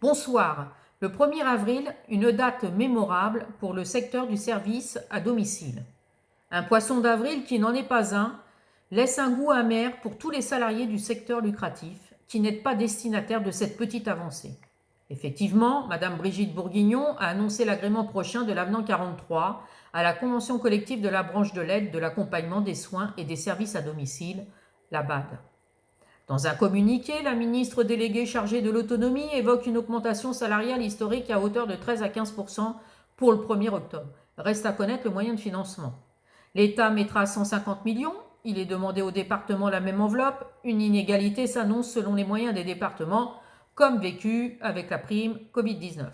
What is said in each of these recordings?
Bonsoir. Le 1er avril, une date mémorable pour le secteur du service à domicile. Un poisson d'avril qui n'en est pas un laisse un goût amer pour tous les salariés du secteur lucratif qui n'êtes pas destinataires de cette petite avancée. Effectivement, Madame Brigitte Bourguignon a annoncé l'agrément prochain de l'avenant 43 à la convention collective de la branche de l'aide, de l'accompagnement des soins et des services à domicile, la BAD. Dans un communiqué, la ministre déléguée chargée de l'autonomie évoque une augmentation salariale historique à hauteur de 13 à 15% pour le 1er octobre. Reste à connaître le moyen de financement. L'État mettra 150 millions, il est demandé aux départements la même enveloppe, une inégalité s'annonce selon les moyens des départements, comme vécu avec la prime Covid-19.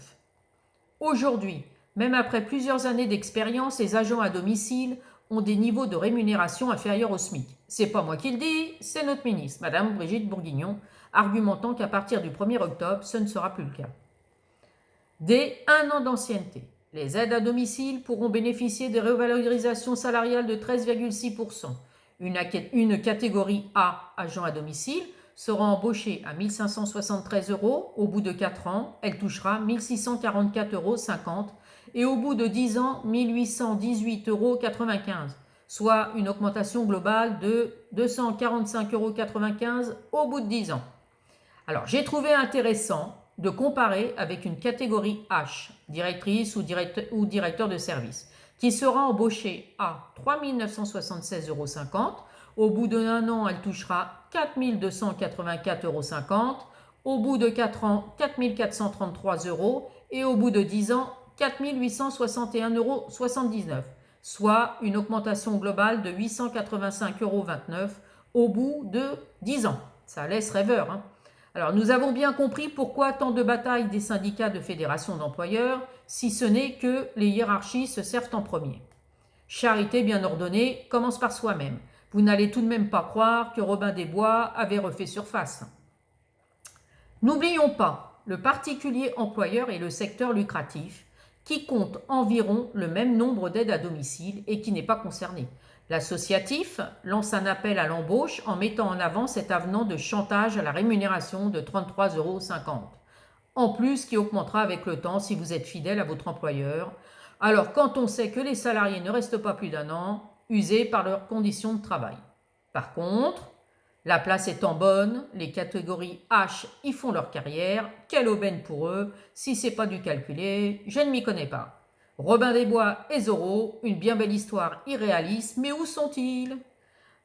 Aujourd'hui, même après plusieurs années d'expérience, les agents à domicile ont des niveaux de rémunération inférieurs au SMIC. C'est pas moi qui le dis, c'est notre ministre, Madame Brigitte Bourguignon, argumentant qu'à partir du 1er octobre, ce ne sera plus le cas. Dès 1 an d'ancienneté, les aides à domicile pourront bénéficier de revalorisations salariales de 13,6%. Une catégorie A, agent à domicile, sera embauchée à 1 573 euros. Au bout de 4 ans, elle touchera 1 644,50 euros et au bout de 10 ans, 1 818,95 euros, soit une augmentation globale de 245,95 euros au bout de 10 ans. Alors, j'ai trouvé intéressant de comparer avec une catégorie H, directrice ou directeur de service, qui sera embauchée à 3 976,50 euros. Au bout d'un an, elle touchera 4 284,50 euros. Au bout de 4 ans, 4 433 euros. Et au bout de 10 ans, 4 861,79 euros, soit une augmentation globale de 885,29 euros au bout de 10 ans. Ça laisse rêveur, hein. Alors, nous avons bien compris pourquoi tant de batailles des syndicats de fédérations d'employeurs, si ce n'est que les hiérarchies se servent en premier. Charité bien ordonnée commence par soi-même. Vous n'allez tout de même pas croire que Robin des Bois avait refait surface. N'oublions pas le particulier employeur et le secteur lucratif qui compte environ le même nombre d'aides à domicile et qui n'est pas concerné. L'associatif lance un appel à l'embauche en mettant en avant cet avenant de chantage à la rémunération de 33,50 euros, en plus qui augmentera avec le temps si vous êtes fidèle à votre employeur. Alors quand on sait que les salariés ne restent pas plus d'un an, usés par leurs conditions de travail. Par contre, la place étant bonne, les catégories H y font leur carrière, quelle aubaine pour eux, si c'est pas du calculé, je ne m'y connais pas. Robin des Bois et Zorro, une bien belle histoire irréaliste, mais où sont-ils?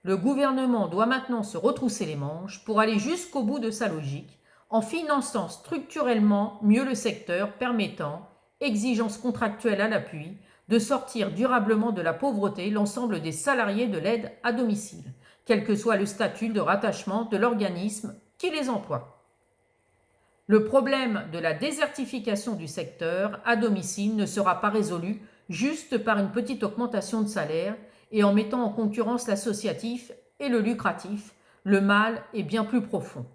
Le gouvernement doit maintenant se retrousser les manches pour aller jusqu'au bout de sa logique, en finançant structurellement mieux le secteur permettant, exigences contractuelles à l'appui, de sortir durablement de la pauvreté l'ensemble des salariés de l'aide à domicile, quel que soit le statut de rattachement de l'organisme qui les emploie. Le problème de la désertification du secteur à domicile ne sera pas résolu juste par une petite augmentation de salaire et en mettant en concurrence l'associatif et le lucratif. Le mal est bien plus profond.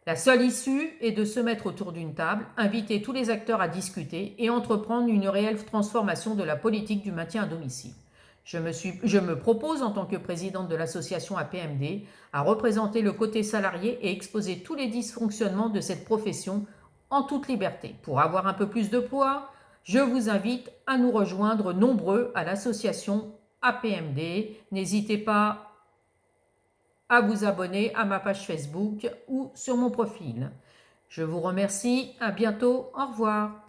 La seule issue est de se mettre autour d'une table, inviter tous les acteurs à discuter et entreprendre une réelle transformation de la politique du maintien à domicile. Je me propose, en tant que présidente de l'association APMD, à représenter le côté salarié et exposer tous les dysfonctionnements de cette profession en toute liberté. Pour avoir un peu plus de poids, je vous invite à nous rejoindre nombreux à l'association APMD. N'hésitez pas à vous abonner à ma page Facebook ou sur mon profil. Je vous remercie, à bientôt, au revoir.